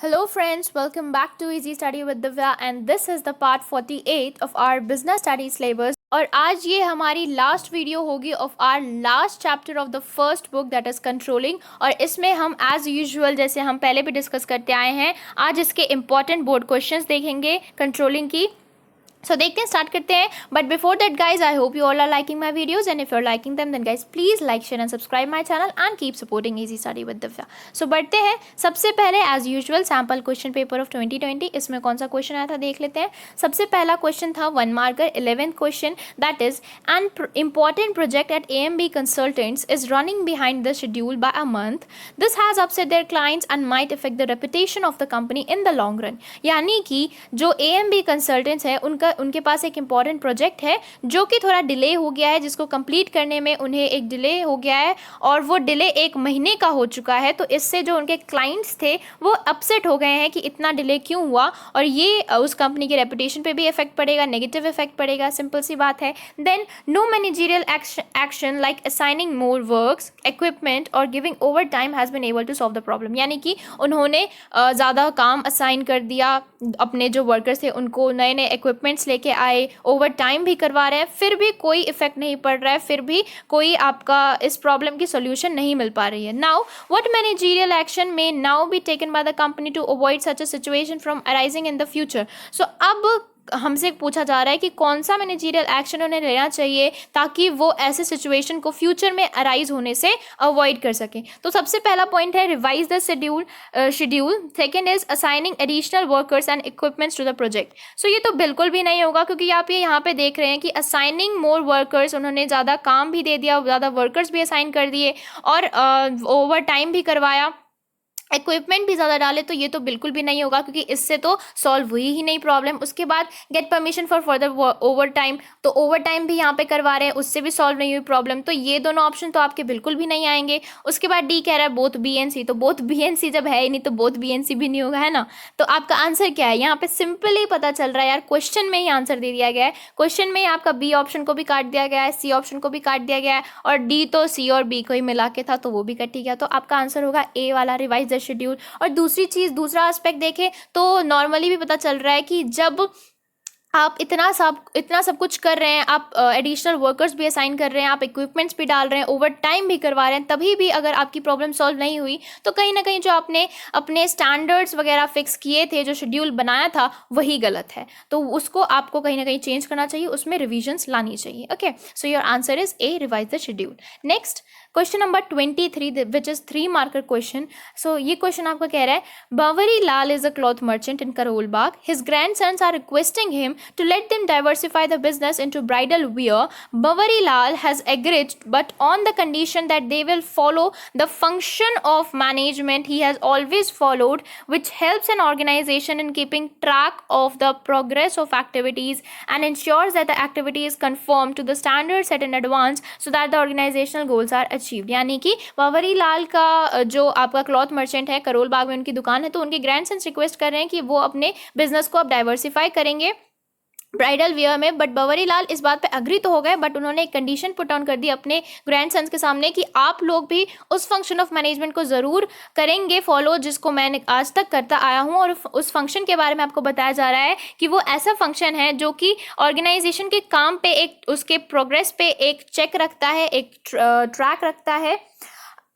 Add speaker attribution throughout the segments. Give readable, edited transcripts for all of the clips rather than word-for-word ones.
Speaker 1: Hello friends, welcome back to Easy Study with Divya and this is the part 48 of our business studies syllabus और आज ये हमारी last video होगी of our last chapter of the first book that is controlling. और इसमें हम as usual जैसे हम पहले भी डिस्कस करते आए हैं आज इसके इंपॉर्टेंट बोर्ड क्वेश्चंस देखेंगे कंट्रोलिंग की। So देखते हैं, स्टार्ट करते हैं। But before that guys, I hope you all are liking my videos and if you are liking them then guys please like share and subscribe my channel and keep supporting easy study with Divya. So बढ़ते हैं। सबसे पहले as usual sample question paper of 2020। इसमें कौन सा question आया था देख लेते हैं। सबसे पहला क्वेश्चन था 1 marker 11th question, that is an important project at AMB Consultants is running behind the schedule by a month. This has upset their clients and might affect the reputation of the company in the long run. यानी कि जो AMB Consultants है उनके पास एक important project है जो कि थोड़ा डिले हो गया है, जिसको कंप्लीट करने में उन्हें एक डिले हो गया है और वो डिले 1 महीने का हो चुका है। तो इससे जो उनके क्लाइंट्स थे वो अपसेट हो गए हैं कि इतना डिले क्यों हुआ और ये उस कंपनी के रेपुटेशन पे भी इफेक्ट पड़ेगा, नेगेटिव इफेक्ट पड़ेगा, सिंपल सी बात है। Then no managerial action like assigning more works, equipment और giving over time has been able to solve the problem. यानी कि उन्होंने ज़्यादा काम असाइन कर दिया, अपने जो वर्कर्स थे उनको नए नए इक्विपमेंट्स लेके आए, ओवर टाइम भी करवा रहे हैं, फिर भी कोई इफेक्ट नहीं पड़ रहा है, फिर भी कोई आपका इस प्रॉब्लम की सोल्यूशन नहीं मिल पा रही है। Now what managerial action may now be taken by the company to avoid such a situation from arising in the future. So अब हमसे पूछा जा रहा है कि कौन सा मैनेजरियल एक्शन उन्हें लेना चाहिए ताकि वो ऐसे सिचुएशन को फ्यूचर में अराइज होने से अवॉइड कर सकें। तो सबसे पहला पॉइंट है revise the schedule. Second is assigning additional workers and equipments to the project. So ये तो बिल्कुल भी नहीं होगा क्योंकि आप ये यहाँ पे देख रहे हैं कि असाइनिंग मोर वर्कर्स, उन्होंने ज़्यादा काम भी दे दिया, ज़्यादा वर्कर्स भी असाइन कर दिए और ओवर टाइम भी करवाया, इक्विपमेंट भी ज़्यादा डाले, तो ये तो बिल्कुल भी नहीं होगा क्योंकि इससे तो सॉल्व हुई ही नहीं प्रॉब्लम। उसके बाद get permission for further over time, तो ओवर टाइम भी यहाँ पे करवा रहे हैं, उससे भी सॉल्व नहीं हुई प्रॉब्लम, तो ये दोनों ऑप्शन तो आपके बिल्कुल भी नहीं आएंगे। उसके बाद डी कह रहा है बोथ बी एंड सी, तो बोथ बी एंड सी जब है ही नहीं तो बोथ बी एंड सी भी नहीं होगा, है ना। तो आपका आंसर क्या है यहाँ पे सिंपली पता चल रहा है यार, क्वेश्चन में ही आंसर दे दिया गया है। क्वेश्चन में ही आपका बी ऑप्शन को भी काट दिया गया है, सी ऑप्शन को भी काट दिया गया है और डी तो सी और बी को ही मिला के था तो वो भी कट ही गया। तो आपका आंसर होगा ए वाला, रिवाइज द शेड्यूल। और दूसरी चीज़, दूसरा एस्पेक्ट देखें तो नॉर्मली भी पता चल रहा है कि जब आप इतना सब कुछ कर रहे हैं, आप एडिशनल वर्कर्स भी असाइन कर रहे हैं, आप इक्विपमेंट्स भी डाल रहे हैं, ओवर टाइम भी करवा रहे हैं, तभी भी अगर आपकी प्रॉब्लम सॉल्व नहीं हुई तो कहीं ना कहीं जो आपने अपने स्टैंडर्ड्स वगैरह फिक्स किए थे, जो शेड्यूल बनाया था वही गलत है, तो उसको आपको कहीं ना कहीं चेंज करना चाहिए, उसमें रिविजन्स लानी चाहिए। Okay, so your answer is A, revise the schedule. Next question number 23 which is 3 marker question. So ये क्वेश्चन आपको कह रहा है Banwari Lal is a cloth merchant in Karol Bagh, his grand sons are requesting him to let them diversify the business into bridal wear. Bawari Lal has agreed, but on the condition that they will follow the function of management he has always followed, which helps an organization in keeping track of the progress of activities and ensures that the activity is conform to the standards set in advance so that the organizational goals are achieved. यानी कि बावरी लाल का जो आपका cloth merchant है, करोल बाग में उनकी दुकान है, तो उनके ग्रैंडसन्स रिक्वेस्ट कर रहे हैं कि वो अपने बिजनेस को अब डाइवर्सिफाई करेंगे ब्राइडल वेयर में। बट बंवरी लाल इस बात पे अग्री तो हो गए, बट उन्होंने एक कंडीशन पुट ऑन कर दी अपने ग्रैंडसन्स के सामने कि आप लोग भी उस फंक्शन ऑफ मैनेजमेंट को ज़रूर करेंगे फॉलो जिसको मैंने आज तक करता आया हूँ। और उस फंक्शन के बारे में आपको बताया जा रहा है कि वो ऐसा फंक्शन है जो कि ऑर्गेनाइजेशन के काम पे एक, उसके प्रोग्रेस पे एक चेक रखता है, एक ट्रैक रखता है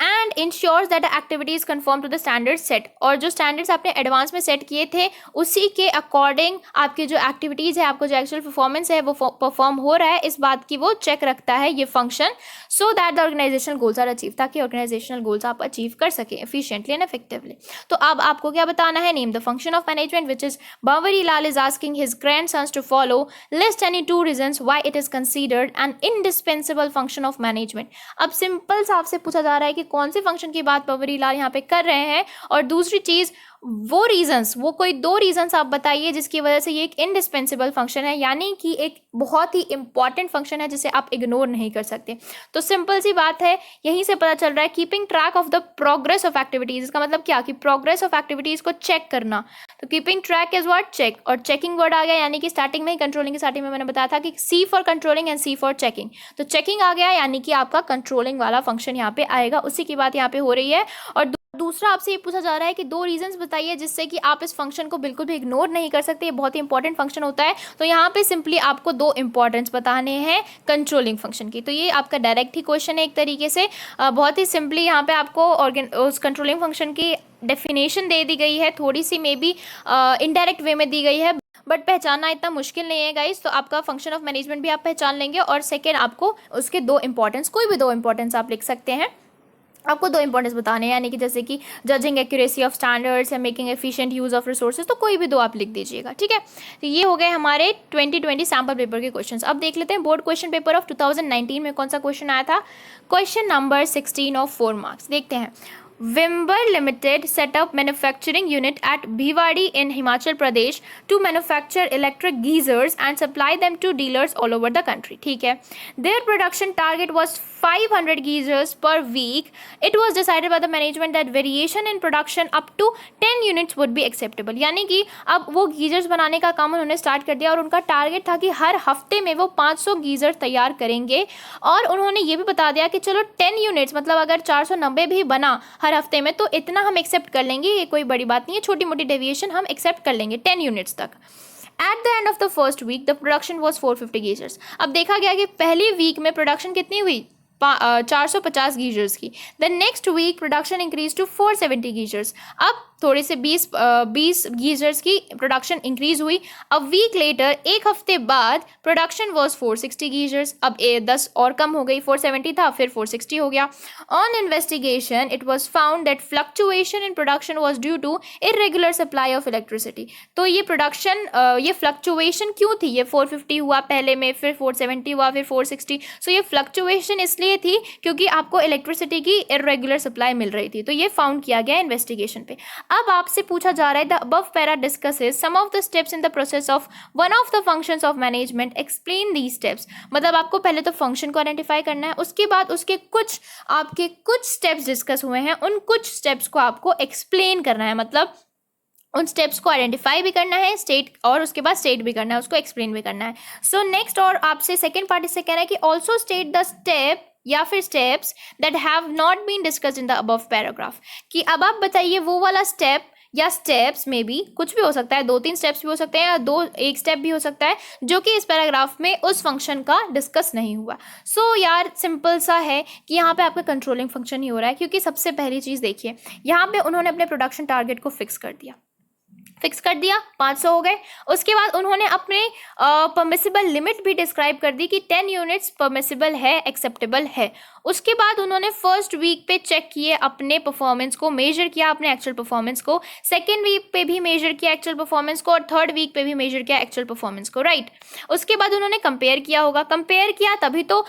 Speaker 1: and ensures that activities confirm to the standard set. और जो स्टैंडर्ड्स आपने एडवांस में सेट किए थे उसी के अकॉर्डिंग आपकी जो एक्टिविटीज़ है, आपको जो एक्चुअल परफॉर्मेंस है वो परफॉर्म हो रहा है, इस बात की वो चेक रखता है ये function, so that the organisational goals are achieve, ताकि ऑर्गेनाइजेशनल गोल्स आप अचीव कर सकें एफिशिएंटली एंड इफेक्टिवली। तो अब आपको क्या बताना है, name the function of management which is Banwari Lal is asking his grandsons to follow, list any 2 reasons why it is considered an indispensable function of management. अब सिंपल सा आपसे पूछा जा रहा है कि कौन से फंक्शन की बात बंवरी लाल यहाँ पे कर रहे हैं, और दूसरी चीज वो रीजंस, वो कोई 2 रीजंस आप बताइए जिसकी वजह से ये एक इंडिस्पेंसिबल फंक्शन है, यानी कि एक बहुत ही इंपॉर्टेंट फंक्शन है जिसे आप इग्नोर नहीं कर सकते। तो सिंपल सी बात है, यहीं से पता चल रहा है keeping track of the progress of activities. इसका मतलब क्या कि प्रोग्रेस ऑफ एक्टिविटीज को चेक करना। तो keeping track is what, check, और चेकिंग वर्ड आ गया, यानी कि स्टार्टिंग में ही कंट्रोलिंग की स्टार्टिंग में मैंने बताया था कि C for controlling and C for checking, तो चेकिंग आ गया यानी कि आपका कंट्रोलिंग वाला फंक्शन यहाँ पे आएगा, उसी की बात यहाँ पे हो रही है। और दूसरा आपसे ये पूछा जा रहा है कि 2 रीजंस बताइए जिससे कि आप इस फंक्शन को बिल्कुल भी इग्नोर नहीं कर सकते, ये बहुत ही इंपॉर्टेंट फंक्शन होता है। तो यहाँ पे सिंपली आपको 2 इंपॉर्टेंस बताने हैं कंट्रोलिंग फंक्शन की। तो ये आपका डायरेक्ट ही क्वेश्चन है एक तरीके से, बहुत ही सिंपली यहाँ पे आपको उस कंट्रोलिंग फंक्शन की डेफिनेशन दे दी गई है, थोड़ी सी मे बी इनडायरेक्ट वे में दी गई है, बट पहचानना इतना मुश्किल नहीं है गाइस। तो आपका फंक्शन ऑफ मैनेजमेंट भी आप पहचान लेंगे, और सेकेंड आपको उसके 2 इंपॉर्टेंस, कोई भी 2 इंपॉर्टेंस आप लिख सकते हैं, आपको 2 इंपॉर्टेंस बताने हैं, यानी कि जैसे कि जजिंग एक्यूरेसी ऑफ स्टैंडर्ड्स या making efficient use of resources, तो कोई भी 2 आप लिख दीजिएगा, ठीक है। तो ये हो गए हमारे 2020 सैम्पल पेपर के क्वेश्चंस। अब देख लेते हैं बोर्ड क्वेश्चन पेपर ऑफ 2019 में कौन सा क्वेश्चन आया था। क्वेश्चन नंबर 16 ऑफ 4 मार्क्स देखते हैं। Wimber Limited set up manufacturing unit at Bhiwadi in Himachal Pradesh to manufacture electric geysers and supply them to dealers all over the country. ठीक है, their production target was 500 geysers per week. It was decided by the management that variation in production up to 10 units would be acceptable. यानी कि अब वो geysers बनाने का काम उन्होंने स्टार्ट कर दिया, और उनका टारगेट था कि हर हफ्ते में वो 500 गीजर तैयार करेंगे। और उन्होंने ये भी बता दिया कि चलो 10 यूनिट्स, मतलब अगर 490 भी बना हर हफ्ते में तो इतना हम एक्सेप्ट कर लेंगे, ये कोई बड़ी बात नहीं है, छोटी मोटी डेविएशन हम एक्सेप्ट कर लेंगे 10 यूनिट्स तक। At the end of the first week the production was 450 geysers. अब देखा गया कि पहली वीक में प्रोडक्शन कितनी हुई, 450 गीजर्स की। The next week production increase to 470 geysers. अब थोड़े से 20 गीजर्स की प्रोडक्शन इंक्रीज हुई। अब वीक लेटर, एक हफ्ते बाद, प्रोडक्शन वॉज 460 गीजर्स। अब 10 और कम हो गई, 470 था फिर 460 हो गया। On investigation it was found that fluctuation in production was due to irregular supply of electricity. तो ये प्रोडक्शन, ये फ्लक्चुएशन क्यों थी, ये 450 हुआ पहले में, फिर 470 हुआ, फिर 460। सो ये फ्लक्चुएशन इसलिए थी क्योंकि आपको इलेक्ट्रिसिटी की इरेगुलर सप्लाई मिल रही थी। तो ये फाउंड किया गया इन्वेस्टिगेशन पे। अब आपसे पूछा जा रहा है the above para discusses some of the steps in the process of one of the functions of management, explain these steps. मतलब आपको पहले तो फंक्शन को आइडेंटिफाई करना है, उसके बाद उसके कुछ स्टेप्स डिस्कस हुए हैं, उन कुछ स्टेप्स को आपको एक्सप्लेन करना है, मतलब उन स्टेप्स को आइडेंटिफाई भी करना है, स्टेट, और उसके बाद स्टेट भी करना है, उसको एक्सप्लेन भी करना है। सो नेक्स्ट, और आपसे सेकेंड पार्ट इससे कहना है कि ऑल्सो स्टेट द स्टेप या फिर steps that have not been discussed in the above paragraph, कि अब आप बताइए वो वाला स्टेप या स्टेप्स में भी कुछ भी हो सकता है, 2-3 स्टेप्स भी हो सकते हैं, या एक स्टेप भी हो सकता है जो कि इस पैराग्राफ में उस फंक्शन का डिस्कस नहीं हुआ। सो यार सिंपल सा है कि यहाँ पे आपका कंट्रोलिंग फंक्शन ही हो रहा है, क्योंकि सबसे पहली चीज़ देखिए, यहाँ पे उन्होंने अपने प्रोडक्शन टारगेट को फिक्स कर दिया, 500 हो गए। उसके बाद उन्होंने अपने परमिसिबल लिमिट भी डिस्क्राइब कर दी कि 10 यूनिट्स परमिसिबल है, एक्सेप्टेबल है। उसके बाद उन्होंने फर्स्ट वीक पे चेक किए अपने परफॉर्मेंस को, मेजर किया अपने एक्चुअल परफॉर्मेंस को, सेकेंड वीक पे भी मेजर किया एक्चुअल परफॉर्मेंस को, और थर्ड वीक पे भी मेजर किया एक्चुअल परफॉर्मेंस को, राइट। उसके बाद उन्होंने कंपेयर किया होगा, कंपेयर किया तभी तो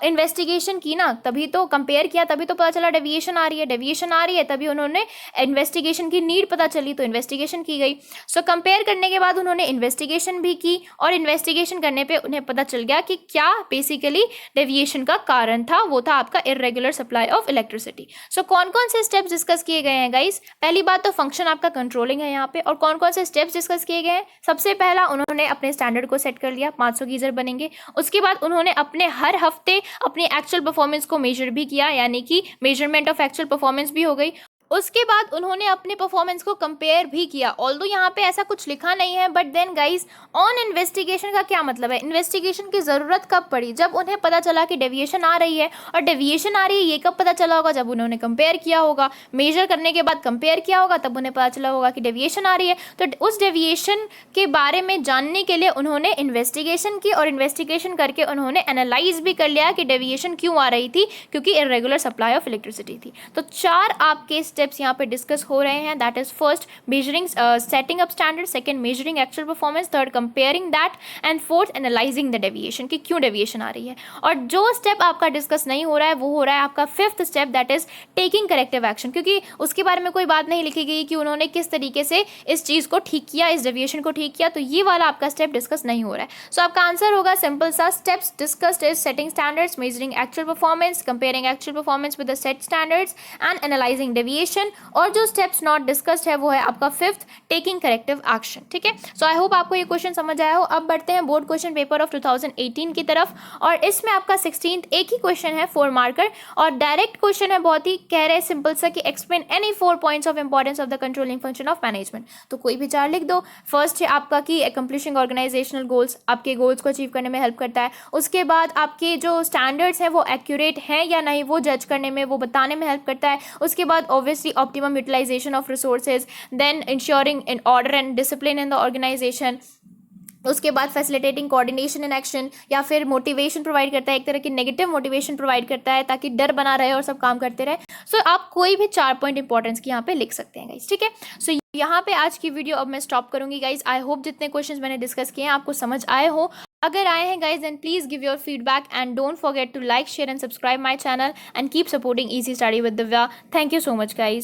Speaker 1: इन्वेस्टिगेशन की ना, तभी तो कंपेयर किया, तभी तो पता चला डेविएशन आ रही है, डेविएशन आ रही है, तभी उन्होंने इन्वेस्टिगेशन की नीड पता चली तो इन्वेस्टिगेशन की गई। सो कंपेयर करने के बाद उन्होंने इन्वेस्टिगेशन भी की, और इन्वेस्टिगेशन करने पे उन्हें पता चल गया कि क्या बेसिकली डेविएशन का कारण था, वो था आपका इरेगुलर सप्लाई ऑफ इलेक्ट्रिसिटी। सो कौन कौन से स्टेप्स डिस्कस किए गए हैं गाइस? पहली बात तो फंक्शन आपका कंट्रोलिंग है यहाँ पे, और कौन कौन से स्टेप्स डिस्कस किए गए हैं? सबसे पहला उन्होंने अपने स्टैंडर्ड को सेट कर लिया, 500 गीजर बनेंगे। उसके बाद उन्होंने अपने हर हफ्ते अपनी एक्चुअल परफॉर्मेंस को मेजर भी किया, यानी कि मेजरमेंट ऑफ एक्चुअल परफॉर्मेंस भी हो गई। उसके बाद उन्होंने अपने परफॉर्मेंस को कंपेयर भी किया, ऑल्दो यहाँ पे ऐसा कुछ लिखा नहीं है, but then guys on investigation का क्या मतलब है? इन्वेस्टिगेशन की ज़रूरत कब पड़ी? जब उन्हें पता चला कि डेविएशन आ रही है, और डेविएशन आ रही है ये कब पता चला होगा? जब उन्होंने कंपेयर किया होगा, मेजर करने के बाद कंपेयर किया होगा, तब उन्हें पता चला होगा कि डेविएशन आ रही है। तो उस डेविएशन के बारे में जानने के लिए उन्होंने इन्वेस्टिगेशन की, और इन्वेस्टिगेशन करके उन्होंने एनालाइज भी कर लिया कि डेविएशन क्यों आ रही थी, क्योंकि इरेगुलर सप्लाई ऑफ इलेक्ट्रिसिटी थी। तो 4 आपके स्टेप्स यहाँ पे डिस्कस हो रहे हैं, that is first measuring, setting up standard, second measuring actual performance, third comparing that, and fourth analysing the deviation कि क्यों डेविएशन आ रही है। और जो स्टेप आपका डिस्कस नहीं हो रहा है वो हो रहा है आपका 5th step, that is taking corrective action, क्योंकि उसके बारे में कोई बात नहीं लिखी गई कि उन्होंने किस तरीके से इस चीज़ को ठीक किया, इस डेविएशन को ठीक किया, तो ये वाला आपका स्टेप डिस्कस नहीं हो रहा है। सो आपका आंसर होगा सिंपल सा, steps discussed is setting standards, measuring actual performance, comparing actual performance with the set standards, and analysing deviation observation, और जो स्टेप्स नॉट डिस्कस्ड है वो है आपका 5th टेकिंग करेक्टिव एक्शन। ठीक है, सो आई होप आपको ये क्वेश्चन समझ आया हो। अब बढ़ते हैं बोर्ड क्वेश्चन पेपर ऑफ 2018 की तरफ, और इसमें आपका 16th एक ही क्वेश्चन है 4 मार्कर, और डायरेक्ट क्वेश्चन है, बहुत ही कह रहे हैं सिंपल सा कि explain any 4 points of importance of the controlling function of management. तो कोई भी 4 लिख दो। फर्स्ट है आपका कि अकम्प्लिशिंग ऑर्गेनाइजेशनल गोल्स, आपके गोल्स को अचीव करने में हेल्प करता है। उसके बाद आपके जो स्टैंडर्ड्स हैं वो एक्यूरेट हैं या नहीं वो जज करने में, वो बताने में हेल्प करता है। उसके बाद obviously optimum utilisation of resources, then ensuring in order and discipline in the organisation. उसके बाद फैसिलिटेटिंग कोऑर्डिनेशन इन एक्शन, या फिर मोटिवेशन प्रोवाइड करता है, एक तरह की नेगेटिव मोटिवेशन प्रोवाइड करता है ताकि डर बना रहे और सब काम करते रहे। सो आप कोई भी 4 पॉइंट इंपॉर्टेंस की यहाँ पे लिख सकते हैं गाइस। ठीक है, सो यहाँ पे आज की वीडियो अब मैं स्टॉप करूंगी गाइस। आई होप जितने क्वेश्चंस मैंने डिस्कस किए हैं आपको समझ आए हो। अगर आए हैं guys then please give your feedback and don't forget to like, share and subscribe my channel and keep supporting easy study with Divya. Thank you so much guys.